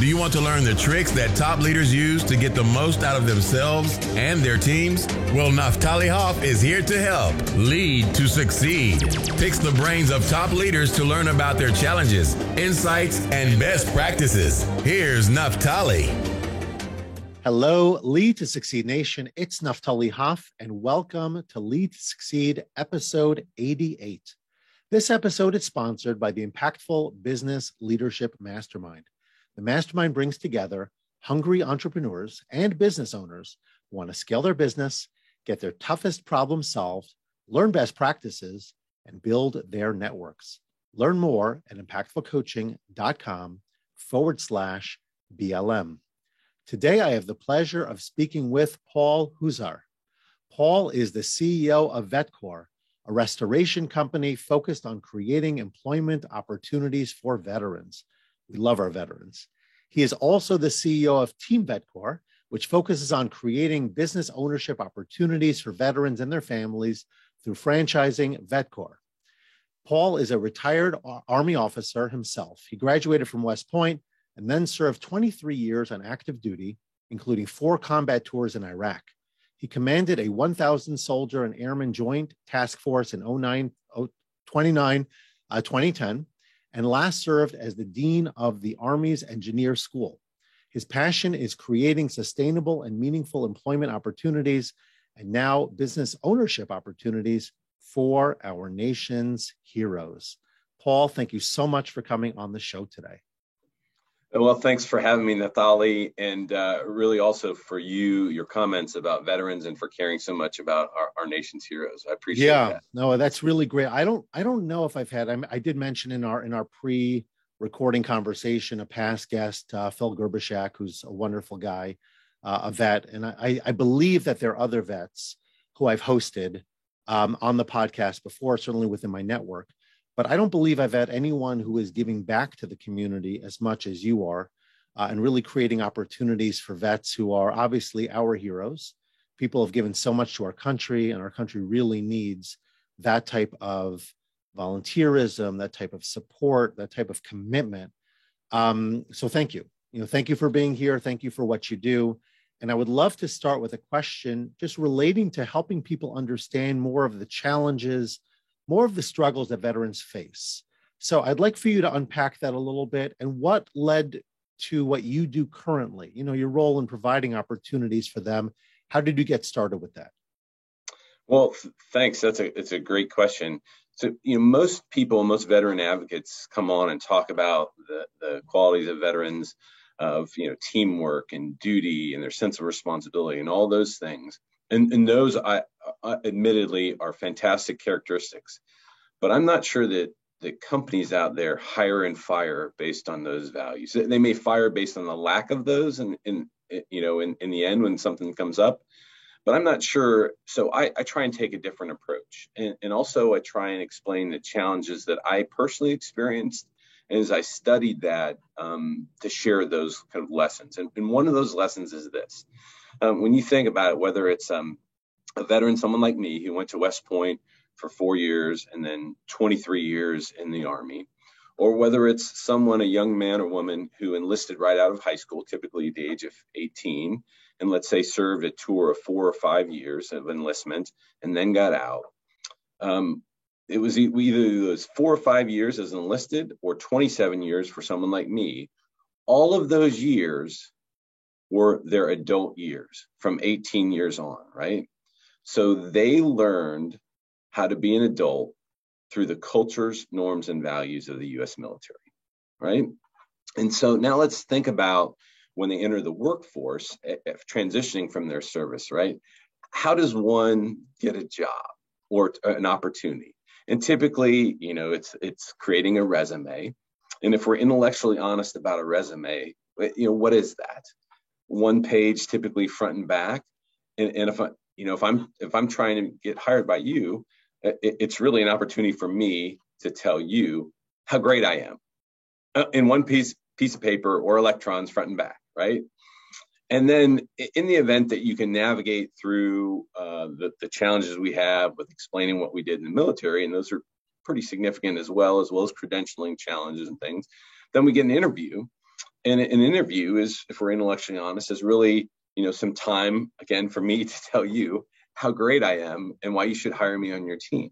Do you want to learn the tricks that top leaders use to get the most out of themselves and their teams? Well, Naftali Hoff is here to help. Lead to Succeed picks the brains of top leaders to learn about their challenges, insights, and best practices. Here's Naftali. Hello, Lead to Succeed Nation. It's Naftali Hoff, and welcome to Lead to Succeed, episode 88. This episode is sponsored by the Impactful Business Leadership Mastermind. The mastermind brings together hungry entrepreneurs and business owners who want to scale their business, get their toughest problems solved, learn best practices, and build their networks. Learn more at impactfulcoaching.com/BLM. Today, I have the pleasure of speaking with Paul Huzar. Paul is the CEO of VetCor, a restoration company focused on creating employment opportunities for veterans. We love our veterans. He is also the CEO of Team VetCor, which focuses on creating business ownership opportunities for veterans and their families through franchising VetCor. Paul is a retired Army officer himself. He graduated from West Point and then served 23 years on active duty, including 4 combat tours in Iraq. He commanded a 1,000 soldier and airman joint task force in 2010, and last served as the Dean of the Army's Engineer School. His passion is creating sustainable and meaningful employment opportunities and now business ownership opportunities for our nation's heroes. Paul, thank you so much for coming on the show today. Well, thanks for having me, Naftali, and really also for your comments about veterans and for caring so much about our nation's heroes. I appreciate that. Yeah, no, that's really great. I don't know if I've had. I did mention in our pre-recording conversation a past guest, Phil Gerbishak, who's a wonderful guy, a vet, and I believe that there are other vets who I've hosted on the podcast before, certainly within my network. But I don't believe I've had anyone who is giving back to the community as much as you are, and really creating opportunities for vets who are obviously our heroes. People have given so much to our country, and our country really needs that type of volunteerism, that type of support, that type of commitment. So thank you. Thank you for being here. Thank you for what you do. And I would love to start with a question just relating to helping people understand more of the challenges, more of the struggles that veterans face. So I'd like for you to unpack that a little bit and what led to what you do currently, your role in providing opportunities for them. How did you get started with that? Well, thanks. It's a great question. So, most veteran advocates come on and talk about the qualities of veterans of, teamwork and duty and their sense of responsibility and all those things. And those, I admittedly, are fantastic characteristics, but I'm not sure that the companies out there hire and fire based on those values. They may fire based on the lack of those, and in the end when something comes up, but I'm not sure. So I try and take a different approach, and also I try and explain the challenges that I personally experienced, and as I studied that, to share those kind of lessons. And one of those lessons is this. When you think about it, whether it's a veteran, someone like me who went to West Point for 4 years and then 23 years in the Army, or whether it's a young man or woman who enlisted right out of high school, typically at the age of 18, and let's say served a tour of 4 or 5 years of enlistment and then got out. It was either 4 or 5 years as enlisted or 27 years for someone like me. All of those years were their adult years from 18 years on, right? So they learned how to be an adult through the cultures, norms, and values of the U.S. military, right? And so now let's think about when they enter the workforce, transitioning from their service, right? How does one get a job or an opportunity? And typically, it's creating a resume. And if we're intellectually honest about a resume, what is that? One page, typically front and back. And if I'm trying to get hired by you, it's really an opportunity for me to tell you how great I am in one piece of paper or electrons front and back, right? And then in the event that you can navigate through the challenges we have with explaining what we did in the military, and those are pretty significant as well as credentialing challenges and things, then we get an interview. And an interview is, if we're intellectually honest, is really, some time, again, for me to tell you how great I am and why you should hire me on your team.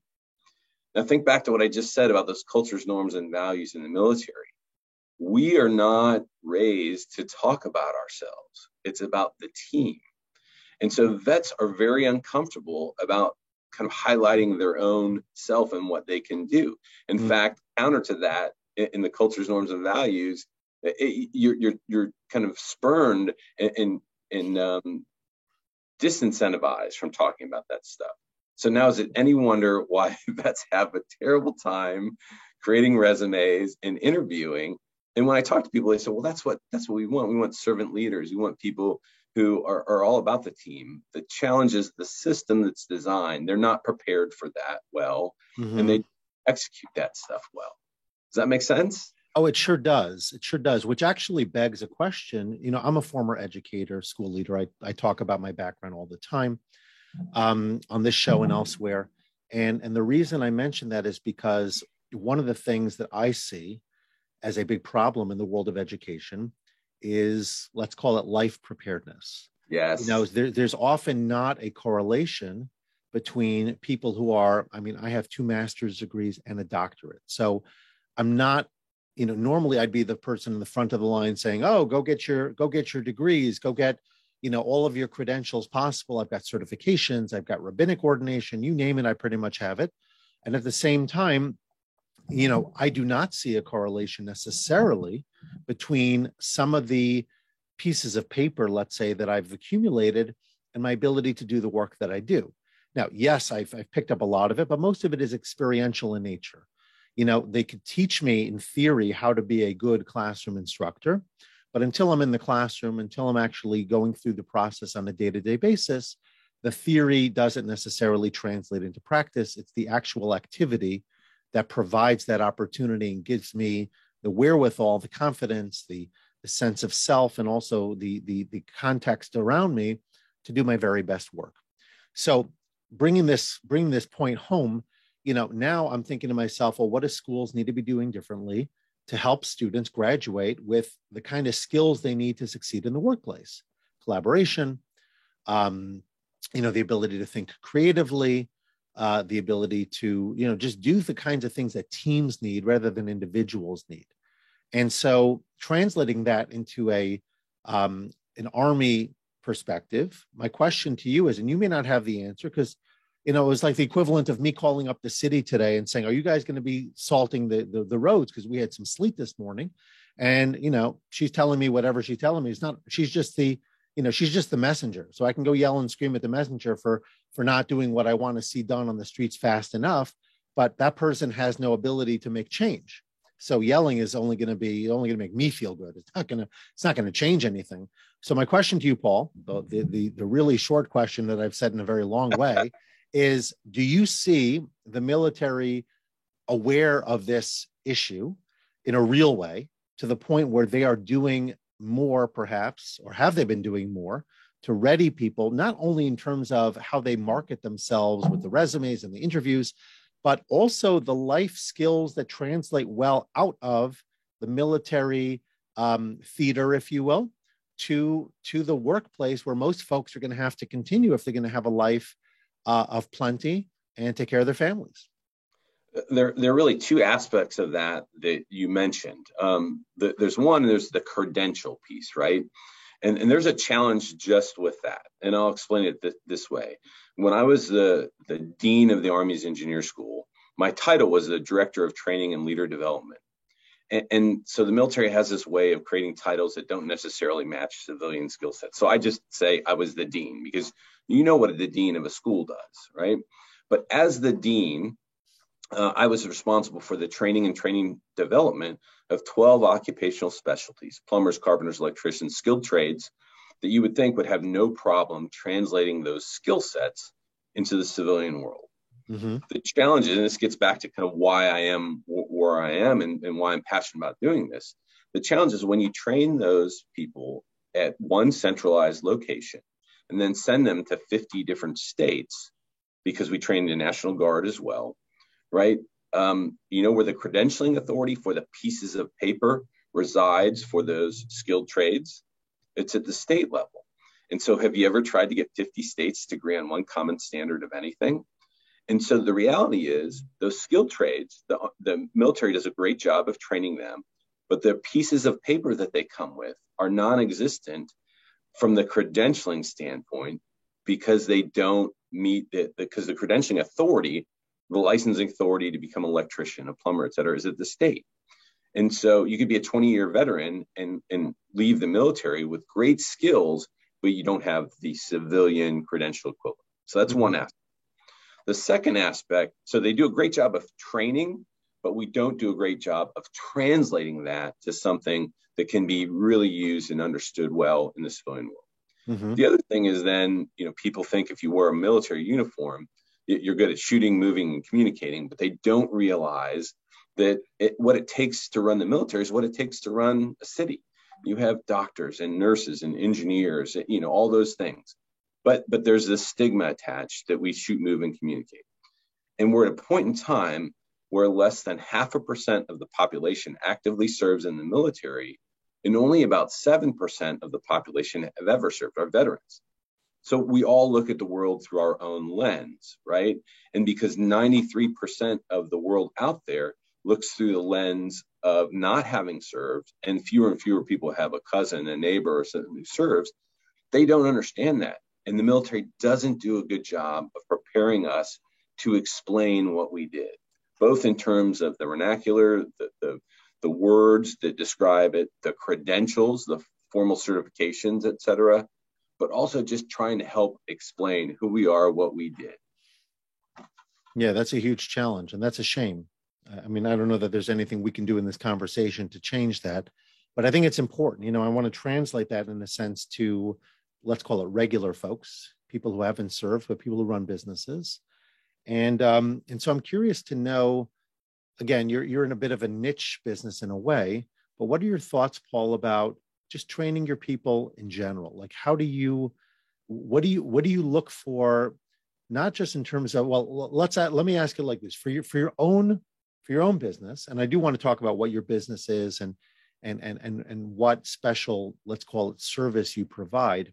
Now, think back to what I just said about those cultures, norms, and values in the military. We are not raised to talk about ourselves. It's about the team. And so vets are very uncomfortable about kind of highlighting their own self and what they can do. In fact, counter to that, in the cultures, norms, and values, you're kind of spurned and disincentivized from talking about that stuff. So now, is it any wonder why vets have a terrible time creating resumes and interviewing? And when I talk to people, they say, well, that's what we want. We want servant leaders. We want people who are all about the team. The challenge is the system that's designed. They're not prepared for that well, and they execute that stuff well. Does that make sense? Oh, it sure does. It sure does, which actually begs a question. I'm a former educator, school leader. I talk about my background all the time on this show and elsewhere. And the reason I mention that is because one of the things that I see as a big problem in the world of education is, let's call it, life preparedness. Yes. There's often not a correlation between people who are, I have 2 master's degrees and a doctorate. So I'm not, normally I'd be the person in the front of the line saying, oh, go get your degrees, go get, all of your credentials possible. I've got certifications, I've got rabbinic ordination, you name it, I pretty much have it. And at the same time, I do not see a correlation necessarily between some of the pieces of paper, let's say, that I've accumulated and my ability to do the work that I do. Now, yes, I've picked up a lot of it, but most of it is experiential in nature. They could teach me in theory how to be a good classroom instructor, but until I'm in the classroom, until I'm actually going through the process on a day-to-day basis, the theory doesn't necessarily translate into practice. It's the actual activity that provides that opportunity and gives me the wherewithal, the confidence, the sense of self, and also the context around me to do my very best work. So bringing this point home, now I'm thinking to myself, well, what do schools need to be doing differently to help students graduate with the kind of skills they need to succeed in the workplace? Collaboration, the ability to think creatively, the ability to, just do the kinds of things that teams need rather than individuals need. And so translating that into an Army perspective, my question to you is, and you may not have the answer because, it was like the equivalent of me calling up the city today and saying, are you guys going to be salting the roads? Because we had some sleet this morning. And, she's telling me whatever she's telling me. She's just the messenger. So I can go yell and scream at the messenger for not doing what I want to see done on the streets fast enough. But that person has no ability to make change. So yelling is only going to make me feel good. It's not going to change anything. So my question to you, Paul, the really short question that I've said in a very long way is, do you see the military aware of this issue in a real way to the point where they are doing more, perhaps, or have they been doing more to ready people, not only in terms of how they market themselves with the resumes and the interviews, but also the life skills that translate well out of the military theater, if you will, to the workplace where most folks are going to have to continue if they're going to have a life of plenty and take care of their families? There are really 2 aspects of that you mentioned. There's the credential piece, right? And there's a challenge just with that. And I'll explain it this way. When I was the dean of the Army's Engineer School, my title was the Director of Training and Leader Development. And so the military has this way of creating titles that don't necessarily match civilian skill sets. So I just say I was the dean because you know what the dean of a school does, right? But as the dean, I was responsible for the training and training development of 12 occupational specialties, plumbers, carpenters, electricians, skilled trades that you would think would have no problem translating those skill sets into the civilian world. Mm-hmm. The challenge, and this gets back to kind of why I am where I am and why I'm passionate about doing this. The challenge is when you train those people at one centralized location and then send them to 50 different states, because we train the National Guard as well, right? We're the credentialing authority for the pieces of paper resides for those skilled trades. It's at the state level. And so have you ever tried to get 50 states to agree on one common standard of anything? And so the reality is those skilled trades, the military does a great job of training them, but the pieces of paper that they come with are non-existent from the credentialing standpoint because they don't meet because the credentialing authority, the licensing authority to become an electrician, a plumber, et cetera, is at the state. And so you could be a 20-year veteran and leave the military with great skills, but you don't have the civilian credential equivalent. So that's one aspect. The second aspect, so they do a great job of training, but we don't do a great job of translating that to something that can be really used and understood well in the civilian world. Mm-hmm. The other thing is then, people think if you wear a military uniform, you're good at shooting, moving, and communicating, but they don't realize that what it takes to run the military is what it takes to run a city. You have doctors and nurses and engineers, all those things. But there's this stigma attached that we shoot, move, and communicate. And we're at a point in time where less than 0.5% of the population actively serves in the military, and only about 7% of the population have ever served, are veterans. So we all look at the world through our own lens, right? And because 93% of the world out there looks through the lens of not having served, and fewer people have a cousin, a neighbor, or someone who serves, they don't understand that. And the military doesn't do a good job of preparing us to explain what we did, both in terms of the vernacular, the words that describe it, the credentials, the formal certifications, et cetera, but also just trying to help explain who we are, what we did. Yeah, that's a huge challenge, and that's a shame. I mean, I don't know that there's anything we can do in this conversation to change that, but I think it's important. I want to translate that in a sense to, let's call it regular folks, people who haven't served, but people who run businesses. And so I'm curious to know, again, you're in a bit of a niche business in a way, but what are your thoughts, Paul, about just training your people in general? Like, what do you look for, not just in terms of, well, let me ask it like this, for your own business. And I do want to talk about what your business is and what special, let's call it, service you provide.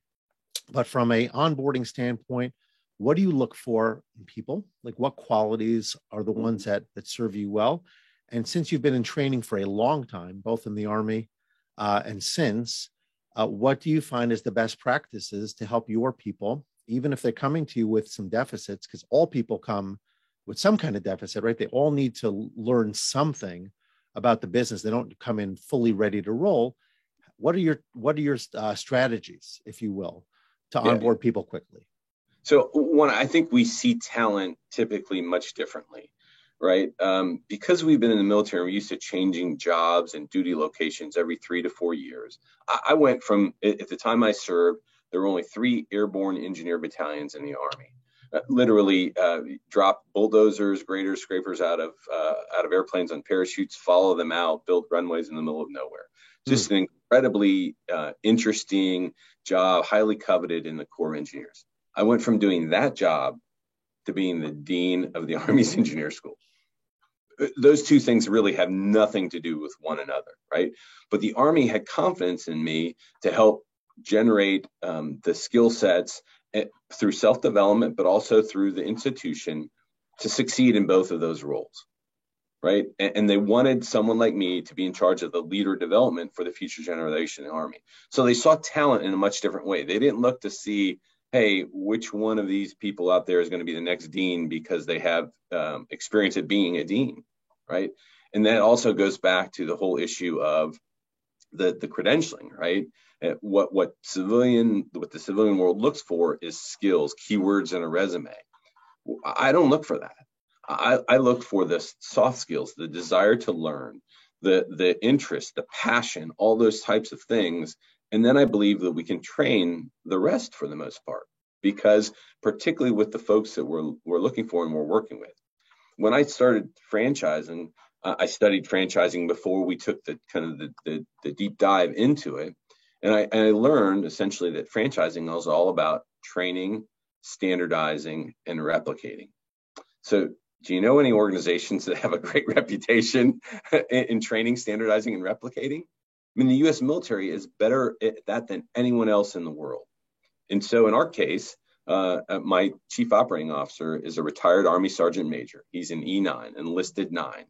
But from a onboarding standpoint, what do you look for in people? Like, what qualities are the ones that serve you well? And since you've been in training for a long time, both in the Army and since, what do you find is the best practices to help your people, even if they're coming to you with some deficits, because all people come with some kind of deficit, right? They all need to learn something about the business. They don't come in fully ready to roll. What are your strategies, if you will, to onboard people quickly? So one, I think we see talent typically much differently, right? Because we've been in the military, we're used to changing jobs and duty locations every 3 to 4 years. I went from, at the time I served, there were only 3 airborne engineer battalions in the Army. Literally drop bulldozers, graders, scrapers out of airplanes on parachutes, follow them out, build runways in the middle of nowhere. Just an incredibly interesting job, highly coveted in the Corps of Engineers. I went from doing that job to being the dean of the Army's Engineer School. Those two things really have nothing to do with one another, right? But the Army had confidence in me to help generate the skill sets through self-development, but also through the institution to succeed in both of those roles, right? And they wanted someone like me to be in charge of the leader development for the future generation in the Army. So they saw talent in a much different way. They didn't look to see, hey, which one of these people out there is going to be the next dean because they have experience at being a dean, right? And that also goes back to the whole issue of the credentialing, right? What the civilian world looks for is skills, keywords in a resume. I don't look for that. I look for the soft skills, the desire to learn, the interest, the passion, all those types of things. And then I believe that we can train the rest for the most part, because particularly with the folks that we're looking for and we're working with. When I started franchising, I studied franchising before we took the deep dive into it. And I learned essentially that franchising was all about training, standardizing, and replicating. So do you know any organizations that have a great reputation in training, standardizing, and replicating? mean, the U.S. military is better at that than anyone else in the world. And so in our case, my chief operating officer is a retired Army Sergeant Major. He's an E9, enlisted 9.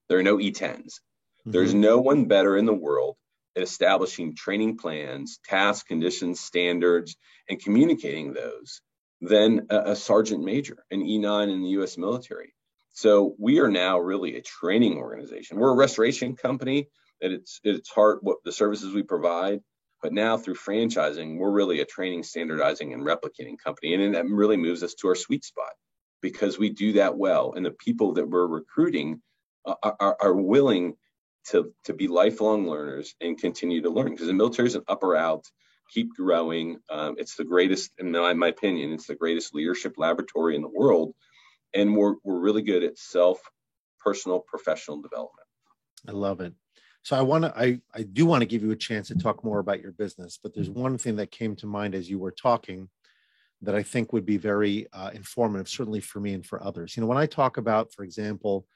There are no E10s. Mm-hmm. There's no one better in the world at establishing training plans, tasks, conditions, standards, and communicating those than a Sergeant Major, an E9 in the U.S. military. So we are now really a training organization. We're a restoration company at its heart, what the services we provide. But now through franchising, we're really a training, standardizing, and replicating company. And that really moves us to our sweet spot because we do that well. And the people that we're recruiting are willing to be lifelong learners and continue to learn, because the military is an up or out, keep growing. It's the greatest, in my opinion, it's the greatest leadership laboratory in the world. And we're really good at personal, professional development. I love it. So I do want to give you a chance to talk more about your business, but there's one thing that came to mind as you were talking that I think would be very informative, certainly for me and for others. You know, when I talk about, for example,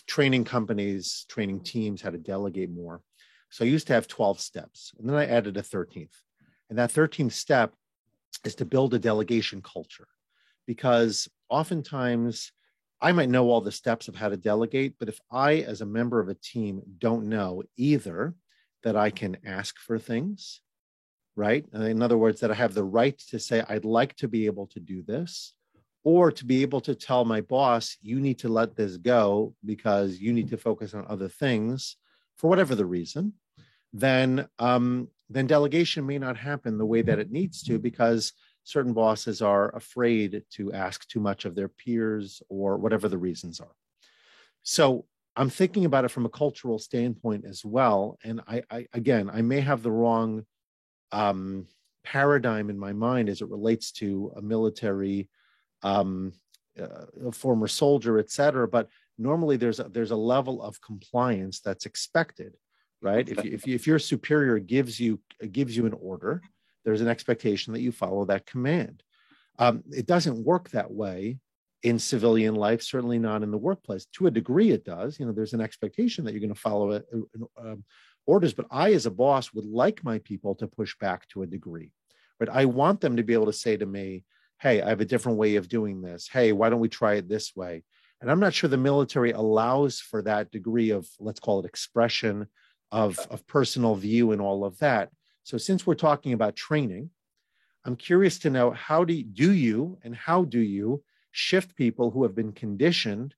training companies, training teams, how to delegate more. So I used to have 12 steps, and then I added a 13th. And that 13th step is to build a delegation culture, because oftentimes I might know all the steps of how to delegate, but if I, as a member of a team, don't know either that I can ask for things, right? In other words, that I have the right to say, I'd like to be able to do this, or to be able to tell my boss, you need to let this go because you need to focus on other things for whatever the reason, then delegation may not happen the way that it needs to, because certain bosses are afraid to ask too much of their peers or whatever the reasons are. So I'm thinking about it from a cultural standpoint as well. And I may have the wrong paradigm in my mind as it relates to a military, a former soldier, et cetera. But normally there's a level of compliance that's expected, right? If your superior gives you an order, there's an expectation that you follow that command. It doesn't work that way in civilian life, certainly not in the workplace. To a degree, it does. You know, there's an expectation that you're going to follow orders, but I, as a boss, would like my people to push back to a degree. But I want them to be able to say to me, hey, I have a different way of doing this. Hey, why don't we try it this way? And I'm not sure the military allows for that degree of, let's call it, expression of personal view and all of that. So since we're talking about training, I'm curious to know, how do you shift people who have been conditioned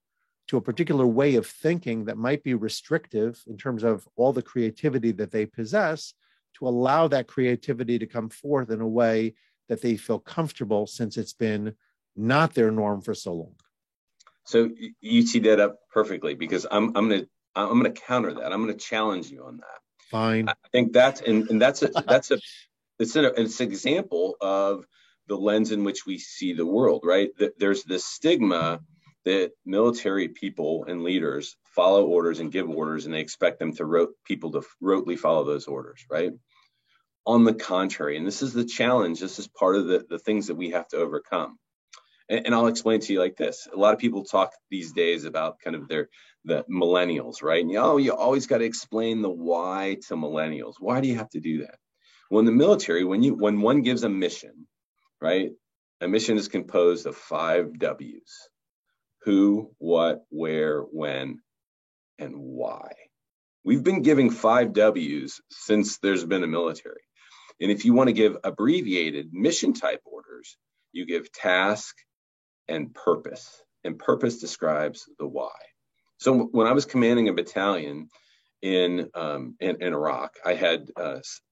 to a particular way of thinking that might be restrictive in terms of all the creativity that they possess, to allow that creativity to come forth in a way that they feel comfortable, since it's been not their norm for so long? So you tee that up perfectly, because I'm going to counter that. I'm going to challenge you on that. Fine. I think that's an example of the lens in which we see the world, right? There's this stigma that military people and leaders follow orders and give orders, and they expect them to people to rotely follow those orders, right? On the contrary, and this is the challenge, this is part of the things that we have to overcome. And I'll explain to you like this. A lot of people talk these days about kind of the millennials, right? And you always got to explain the why to millennials. Why do you have to do that? Well, in the military, when one gives a mission, right? A mission is composed of 5 W's: who, what, where, when, and why. We've been giving 5 W's since there's been a military. And if you want to give abbreviated mission type orders, you give task and purpose. And purpose describes the why. So when I was commanding a battalion in Iraq, I had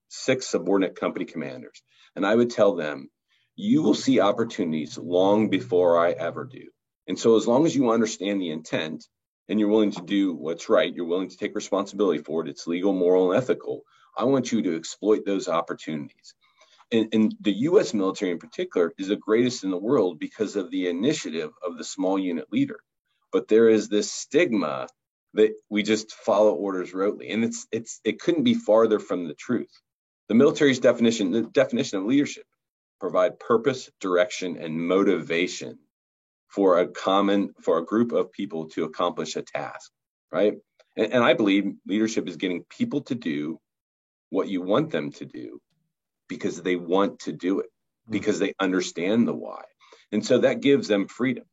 6 subordinate company commanders. And I would tell them, you will see opportunities long before I ever do. And so as long as you understand the intent and you're willing to do what's right, you're willing to take responsibility for it, it's legal, moral, and ethical, I want you to exploit those opportunities. And the U.S. military in particular is the greatest in the world because of the initiative of the small unit leader. But there is this stigma that we just follow orders rotely. And it couldn't be farther from the truth. The military's definition of leadership: provide purpose, direction, and motivation for a group of people to accomplish a task, right? And I believe leadership is getting people to do what you want them to do because they want to do it, because they understand the why. And so that gives them freedom.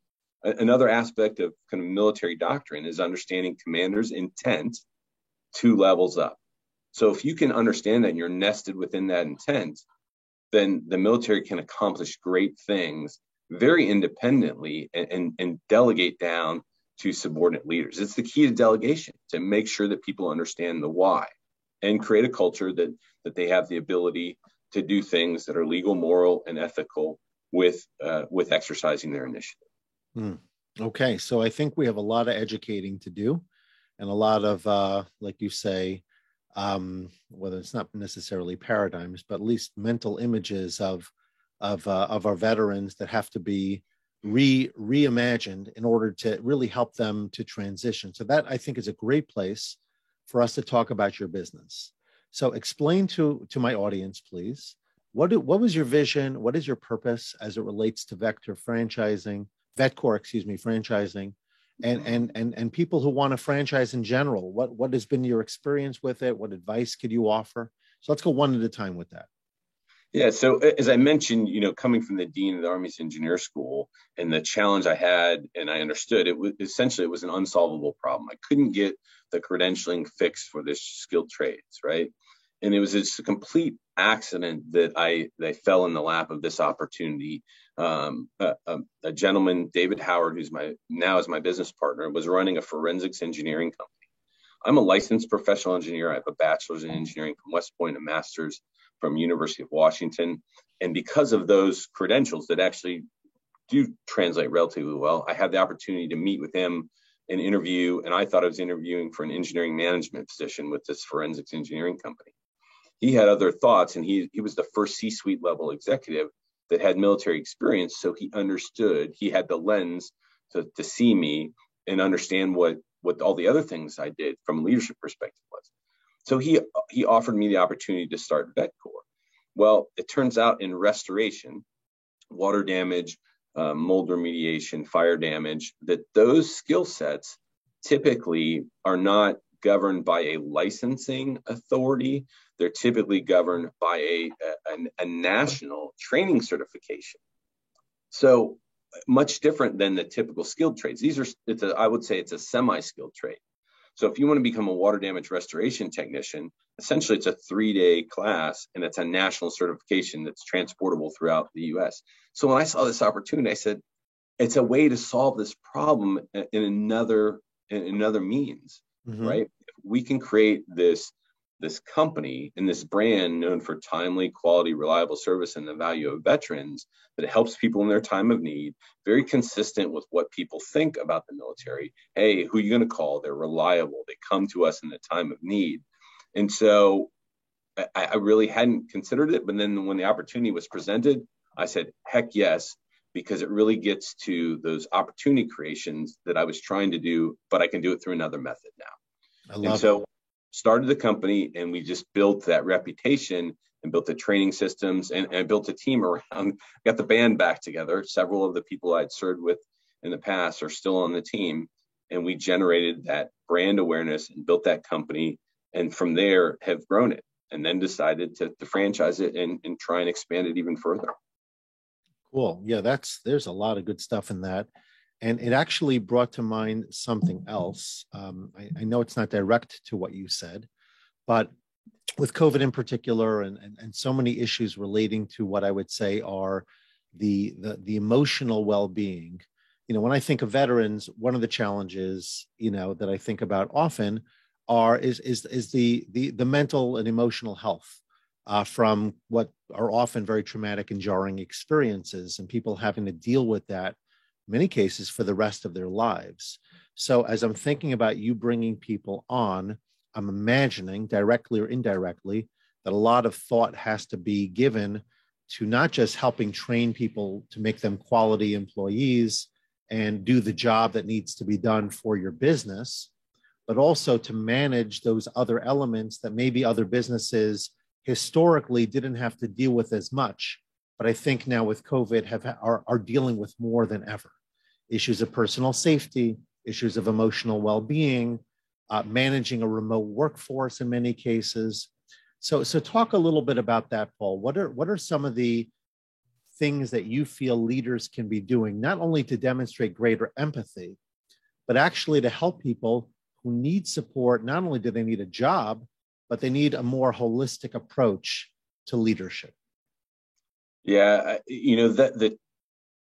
Another aspect of kind of military doctrine is understanding commander's intent 2 levels up. So if you can understand that and you're nested within that intent, then the military can accomplish great things very independently and delegate down to subordinate leaders. It's the key to delegation, to make sure that people understand the why and create a culture that they have the ability to do things that are legal, moral, and ethical with exercising their initiative. Okay, so I think we have a lot of educating to do, and a lot of, like you say, whether it's not necessarily paradigms, but at least mental images of our veterans that have to be reimagined in order to really help them to transition. So that, I think, is a great place for us to talk about your business. So explain to my audience, please, what was your vision? What is your purpose as it relates to VetCor franchising, and people who want to franchise in general? What has been your experience with it? What advice could you offer? So let's go one at a time with that. Yeah. So as I mentioned, coming from the Dean of the Army's Engineer School, and the challenge I had, and I understood, it was an unsolvable problem. I couldn't get the credentialing fixed for this skilled trades, right? And it was just a complete accident that I fell in the lap of this opportunity. A gentleman, David Howard, who's now is my business partner, was running a forensics engineering company. I'm a licensed professional engineer. I have a bachelor's in engineering from West Point, a master's from University of Washington. And because of those credentials that actually do translate relatively well, I had the opportunity to meet with him and interview. And I thought I was interviewing for an engineering management position with this forensics engineering company. He had other thoughts, and he was the first C-suite level executive that had military experience. So he understood, he had the lens to see me and understand what all the other things I did from a leadership perspective was. So he offered me the opportunity to start VetCor. Well, it turns out in restoration, water damage, mold remediation, fire damage, that those skill sets typically are not governed by a licensing authority. They're typically governed by a national training certification. So much different than the typical skilled trades. I would say it's a semi-skilled trade. So if you want to become a water damage restoration technician, essentially it's a 3-day class, and it's a national certification that's transportable throughout the US. So when I saw this opportunity, I said, it's a way to solve this problem in another means, right? If we can create this company and this brand known for timely, quality, reliable service and the value of veterans, that helps people in their time of need, very consistent with what people think about the military. Hey, who are you going to call? They're reliable. They come to us in the time of need. And so I really hadn't considered it. But then when the opportunity was presented, I said, heck yes, because it really gets to those opportunity creations that I was trying to do, but I can do it through another method now. Started the company, and we just built that reputation and built the training systems, and I built a team around, got the band back together. Several of the people I'd served with in the past are still on the team, and we generated that brand awareness and built that company, and from there have grown it, and then decided to franchise it and try and expand it even further. Cool. Yeah, there's a lot of good stuff in that. And it actually brought to mind something else. I know it's not direct to what you said, but with COVID in particular, and so many issues relating to what I would say are the emotional well-being. When I think of veterans, one of the challenges, that I think about often is the mental and emotional health from what are often very traumatic and jarring experiences, and people having to deal with that, many cases, for the rest of their lives. So as I'm thinking about you bringing people on, I'm imagining, directly or indirectly, that a lot of thought has to be given to not just helping train people to make them quality employees and do the job that needs to be done for your business, but also to manage those other elements that maybe other businesses historically didn't have to deal with as much, but I think now with COVID are dealing with more than ever. Issues of personal safety, issues of emotional well-being, managing a remote workforce in many cases. So talk a little bit about that, Paul. What are some of the things that you feel leaders can be doing, not only to demonstrate greater empathy, but actually to help people who need support? Not only do they need a job, but they need a more holistic approach to leadership. Yeah, that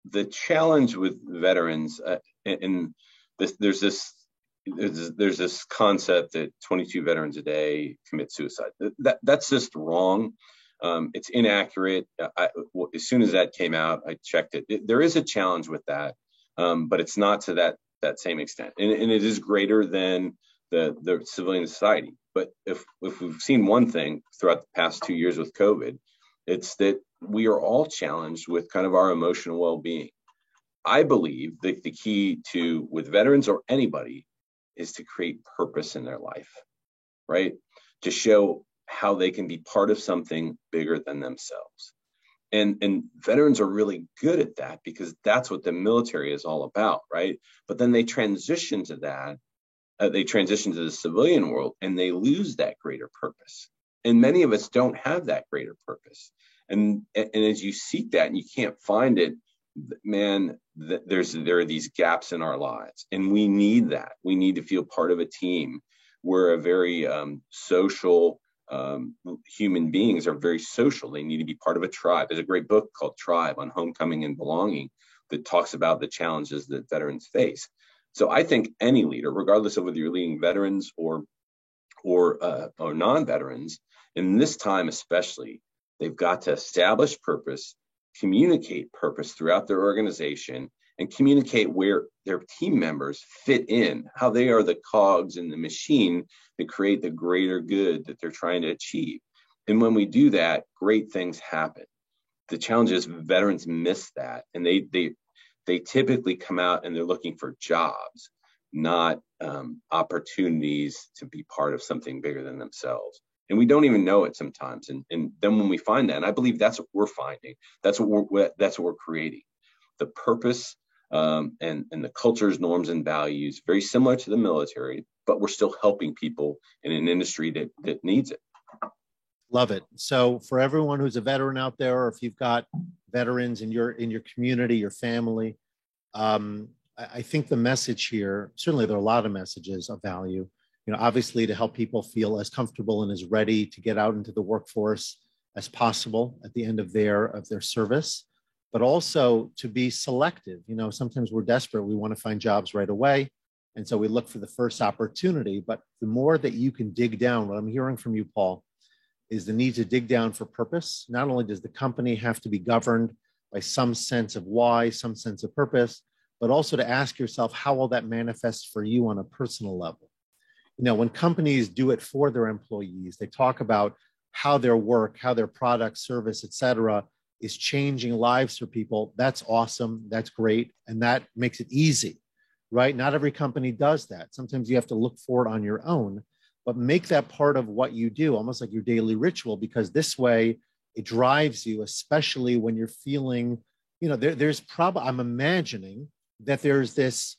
the challenge with veterans, and there's this concept that 22 veterans a day commit suicide. That's just wrong. It's inaccurate. As soon as that came out, I checked it. There is a challenge with that, but it's not to that same extent, and it is greater than the civilian society. But if we've seen one thing throughout the past 2 years with COVID, it's that we are all challenged with kind of our emotional well-being. I believe that the key with veterans or anybody is to create purpose in their life, right? To show how they can be part of something bigger than themselves. And veterans are really good at that because that's what the military is all about, right? But then they transition to that. They transition to the civilian world and they lose that greater purpose. And many of us don't have that greater purpose. And as you seek that and you can't find it, man, there are these gaps in our lives, and we need that. We need to feel part of a team. We're a very social human beings are very social. They need to be part of a tribe. There's a great book called Tribe on Homecoming and Belonging that talks about the challenges that veterans face. So I think any leader, regardless of whether you're leading veterans or non-veterans, in this time especially, they've got to establish purpose, communicate purpose throughout their organization, and communicate where their team members fit in, how they are the cogs in the machine that create the greater good that they're trying to achieve. And when we do that, great things happen. The challenge is veterans miss that, and they typically come out and they're looking for jobs, not opportunities to be part of something bigger than themselves. And we don't even know it sometimes. And then when we find that, and I believe that's what we're finding, that's what we're creating. The purpose and the cultures, norms, and values, very similar to the military, but we're still helping people in an industry that needs it. Love it. So for everyone who's a veteran out there, or if you've got veterans in your community, your family, I think the message here, certainly there are a lot of messages of value, obviously to help people feel as comfortable and as ready to get out into the workforce as possible at the end of their service, but also to be selective. Sometimes we're desperate. We want to find jobs right away. And so we look for the first opportunity, but the more that you can dig down, what I'm hearing from you, Paul, is the need to dig down for purpose. Not only does the company have to be governed by some sense of why, some sense of purpose, but also to ask yourself, how will that manifest for you on a personal level? When companies do it for their employees, they talk about how their work, how their product, service, et cetera, is changing lives for people. That's awesome. That's great. And that makes it easy, right? Not every company does that. Sometimes you have to look for it on your own, but make that part of what you do, almost like your daily ritual, because this way it drives you, especially when you're feeling, there's probably, I'm imagining that there's this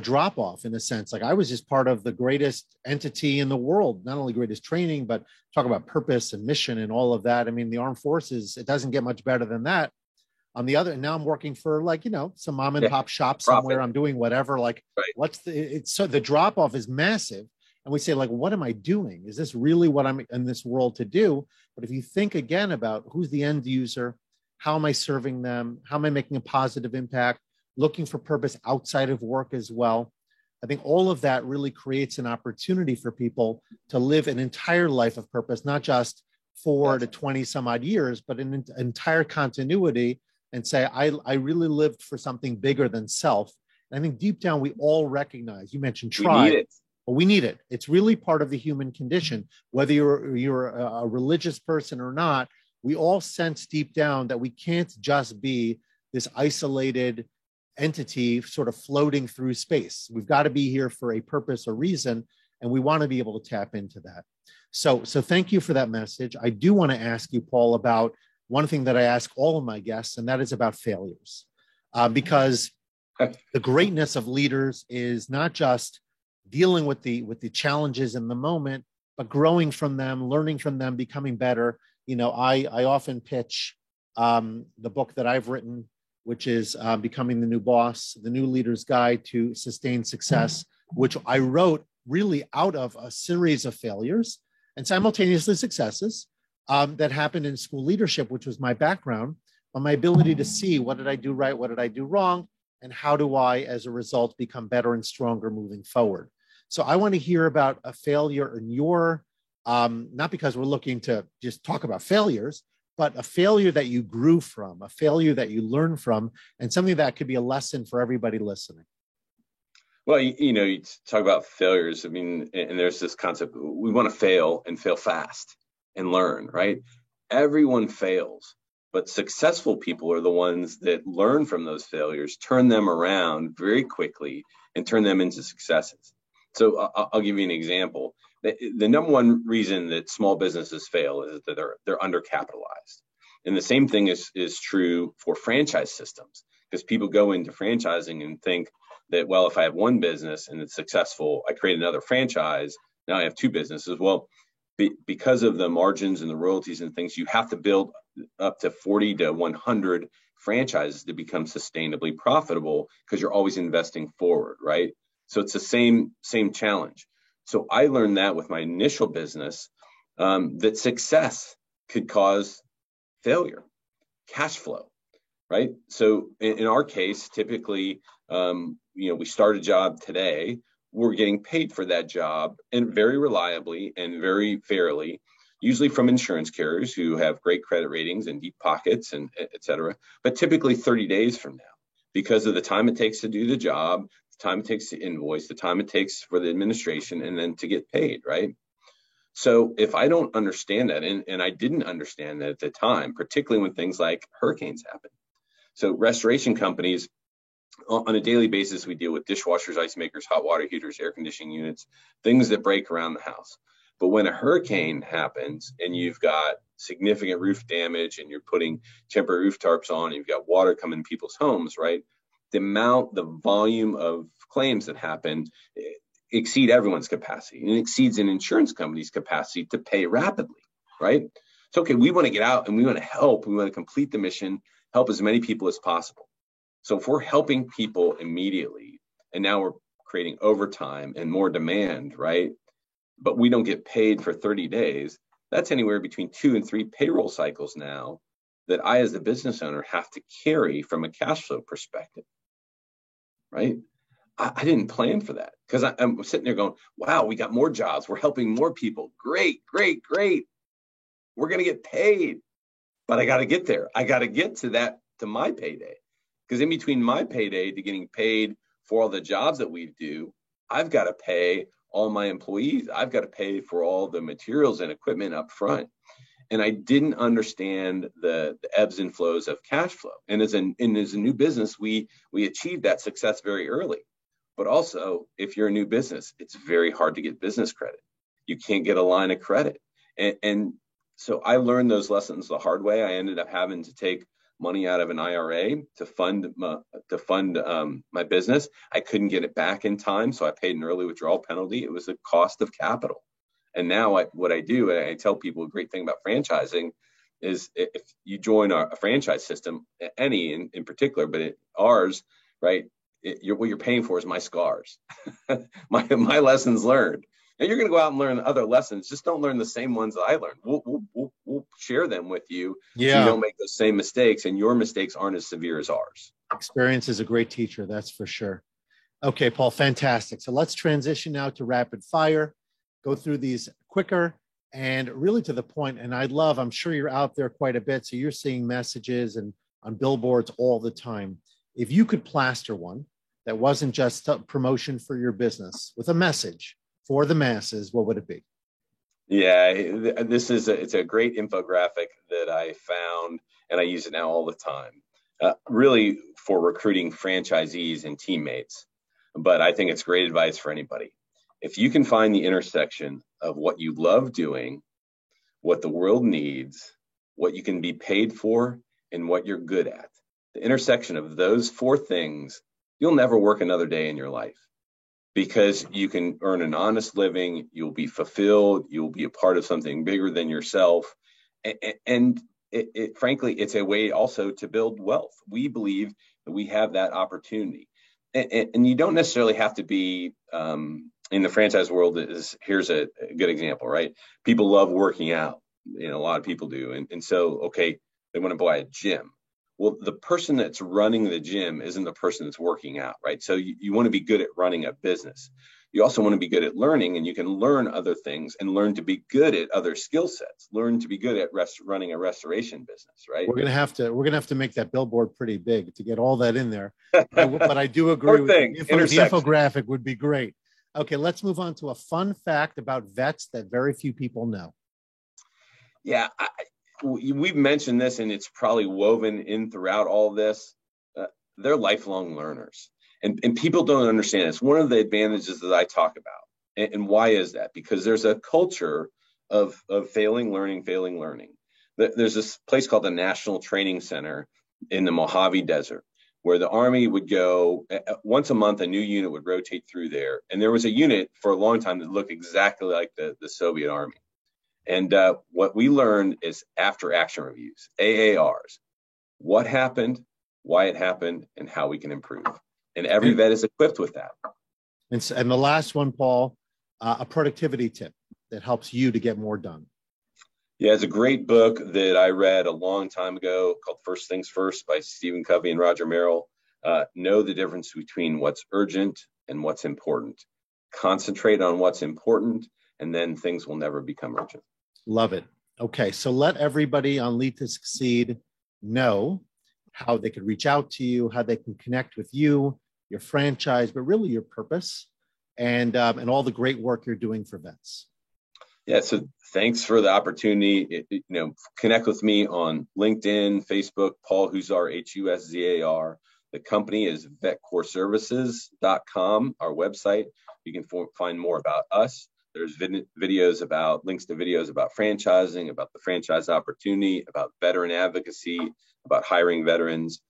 drop off in a sense. Like I was just part of the greatest entity in the world, not only greatest training, but talk about purpose and mission and all of that. I mean, the armed forces, it doesn't get much better than that. On the other, and now I'm working for some mom and pop shop somewhere. I'm doing whatever, right. So the drop off is massive. And we say, what am I doing? Is this really what I'm in this world to do? But if you think again about who's the end user, how am I serving them? How am I making a positive impact? Looking for purpose outside of work as well. I think all of that really creates an opportunity for people to live an entire life of purpose, not just 4 to 20 some odd years, but an entire continuity, and say, I really lived for something bigger than self. And I think deep down, we all recognize, you mentioned tribe. We need it. But we need it. It's really part of the human condition. Whether you're a religious person or not, we all sense deep down that we can't just be this isolated entity sort of floating through space. We've got to be here for a purpose or reason, and we want to be able to tap into that. So thank you for that message. I do want to ask you, Paul, about one thing that I ask all of my guests, and that is about failures. Because the greatness of leaders is not just dealing with the challenges in the moment, but growing from them, learning from them, becoming better. I often pitch the book that I've written, which is Becoming the New Boss, the New Leader's Guide to Sustained Success, which I wrote really out of a series of failures and simultaneously successes that happened in school leadership, which was my background, on my ability to see what did I do right, what did I do wrong, and how do I, as a result, become better and stronger moving forward. So I want to hear about a failure in your, not because we're looking to just talk about failures, but a failure that you grew from, a failure that you learned from, and something that could be a lesson for everybody listening. Well, you talk about failures. I mean, and there's this concept, we want to fail and fail fast and learn, right? Everyone fails, but successful people are the ones that learn from those failures, turn them around very quickly, and turn them into successes. So I'll give you an example. The number one reason that small businesses fail is that they're undercapitalized. And the same thing is true for franchise systems, because people go into franchising and think that, well, if I have one business and it's successful, I create another franchise, now I have two businesses. Well, because of the margins and the royalties and things, you have to build up to 40 to 100 franchises to become sustainably profitable, because you're always investing forward, right? So it's the same challenge. So I learned that with my initial business, that success could cause failure, cash flow, right? So in our case, typically, we start a job today, we're getting paid for that job, and very reliably and very fairly, usually from insurance carriers who have great credit ratings and deep pockets and et cetera, but typically 30 days from now, because of the time it takes to do the job, the time it takes to invoice, the time it takes for the administration, and then to get paid, right? So if I don't understand that, and I didn't understand that at the time, particularly when things like hurricanes happen. So restoration companies, on a daily basis, we deal with dishwashers, ice makers, hot water heaters, air conditioning units, things that break around the house. But when a hurricane happens and you've got significant roof damage and you're putting temporary roof tarps on, you've got water coming in people's homes, right? The volume of claims that happen exceed everyone's capacity, and exceeds an insurance company's capacity to pay rapidly, right? So, okay, we want to get out and we want to help. We want to complete the mission, help as many people as possible. So if we're helping people immediately, and now we're creating overtime and more demand, right? But we don't get paid for 30 days, that's anywhere between 2 and 3 payroll cycles now that I, as the business owner, have to carry from a cash flow perspective, right? I didn't plan for that, because I'm sitting there going, wow, we got more jobs. We're helping more people. Great, great, great. We're going to get paid, but I got to get there. I got to get to my payday. Because in between my payday to getting paid for all the jobs that we do, I've got to pay all my employees. I've got to pay for all the materials and equipment up front. And I didn't understand the ebbs and flows of cash flow. And as a new business, we achieved that success very early. But also, if you're a new business, it's very hard to get business credit. You can't get a line of credit. And so I learned those lessons the hard way. I ended up having to take money out of an IRA to fund my business. I couldn't get it back in time, so I paid an early withdrawal penalty. It was the cost of capital. And now what I do, and I tell people, a great thing about franchising is if you join a franchise system, any in particular, but ours, right? What you're paying for is my scars, my lessons learned. And you're going to go out and learn other lessons. Just don't learn the same ones that I learned. We'll share them with you. Yeah. So you don't make those same mistakes, and your mistakes aren't as severe as ours. Experience is a great teacher, that's for sure. Okay, Paul, fantastic. So let's transition now to rapid fire. Go through these quicker and really to the point. And I'm sure you're out there quite a bit, so you're seeing messages and on billboards all the time. If you could plaster one that wasn't just a promotion for your business with a message for the masses, what would it be? Yeah, it's a great infographic that I found, and I use it now all the time, really for recruiting franchisees and teammates. But I think it's great advice for anybody. If you can find the intersection of what you love doing, what the world needs, what you can be paid for, and what you're good at, the intersection of those 4 things, you'll never work another day in your life. because you can earn an honest living, you'll be fulfilled, you'll be a part of something bigger than yourself. And frankly, it's a way also to build wealth. We believe that we have that opportunity. And you don't necessarily have to be in the franchise world. Here's a good example, right? People love working out. A lot of people do. And so, okay, they want to buy a gym. Well, the person that's running the gym isn't the person that's working out, right? So you want to be good at running a business. You also want to be good at learning, and you can learn other things and learn to be good at other skill sets. Learn to be good at running a restoration business, right? We're gonna have to make that billboard pretty big to get all that in there. But I do agree with the infographic would be great. Okay, let's move on to a fun fact about vets that very few people know. Yeah, we've mentioned this, and it's probably woven in throughout all this. They're lifelong learners. And people don't understand. It's one of the advantages that I talk about. And why is that? Because there's a culture of failing, learning. There's this place called the National Training Center in the Mojave Desert, where the Army would go once a month. A new unit would rotate through there. And there was a unit for a long time that looked exactly like the Soviet Army. And what we learned is after action reviews, AARs, what happened, why it happened, and how we can improve. And every vet is equipped with that. And the last one, Paul, a productivity tip that helps you to get more done. Yeah, it's a great book that I read a long time ago called First Things First by Stephen Covey and Roger Merrill. Know the difference between what's urgent and what's important. Concentrate on what's important, and then things will never become urgent. Love it. Okay, so let everybody on Lead to Succeed know how they could reach out to you, how they can connect with you, your franchise, but really your purpose and all the great work you're doing for vets. Yeah, so thanks for the opportunity. Connect with me on LinkedIn, Facebook, Paul Huszar, Huszar. The company is vetcoreservices.com, our website. You can find more about us. There's videos about links to videos about franchising, about the franchise opportunity, about veteran advocacy, about hiring veterans.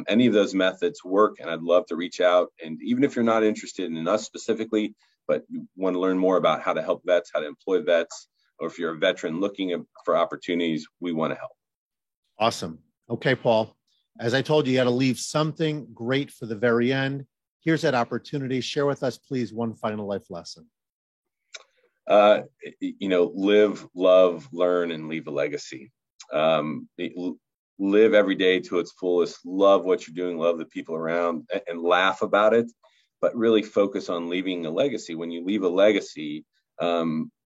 Any of those methods work, and I'd love to reach out. And even if you're not interested in us specifically, but you want to learn more about how to help vets, how to employ vets, or if you're a veteran looking for opportunities, we want to help. Awesome. Okay, Paul, as I told you, you got to leave something great for the very end. Here's that opportunity. Share with us, please, one final life lesson. Live, love, learn, and leave a legacy. Live every day to its fullest. Love what you're doing, love the people around, and laugh about it, but really focus on leaving a legacy. When you leave a legacy,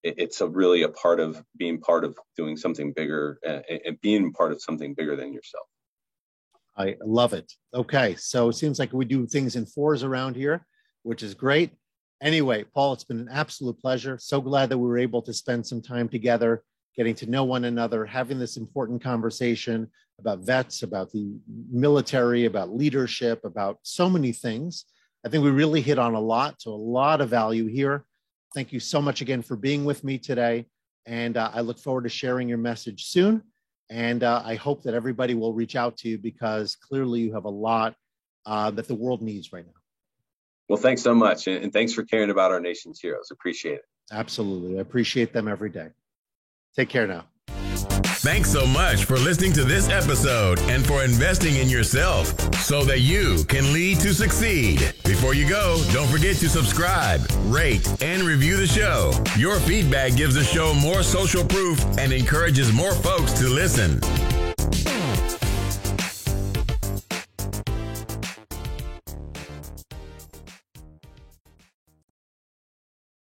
it's really a part of being part of doing something bigger and being part of something bigger than yourself. I love it. Okay, so it seems like we do things in fours around here, which is great. Anyway, Paul, it's been an absolute pleasure. So glad that we were able to spend some time together, getting to know one another, having this important conversation about vets, about the military, about leadership, about so many things. I think we really hit on a lot, so a lot of value here. Thank you so much again for being with me today. And I look forward to sharing your message soon. And I hope that everybody will reach out to you because clearly you have a lot that the world needs right now. Well, thanks so much. And thanks for caring about our nation's heroes. Appreciate it. Absolutely. I appreciate them every day. Take care now. Thanks so much for listening to this episode and for investing in yourself so that you can lead to succeed. Before you go, don't forget to subscribe, rate, and review the show. Your feedback gives the show more social proof and encourages more folks to listen.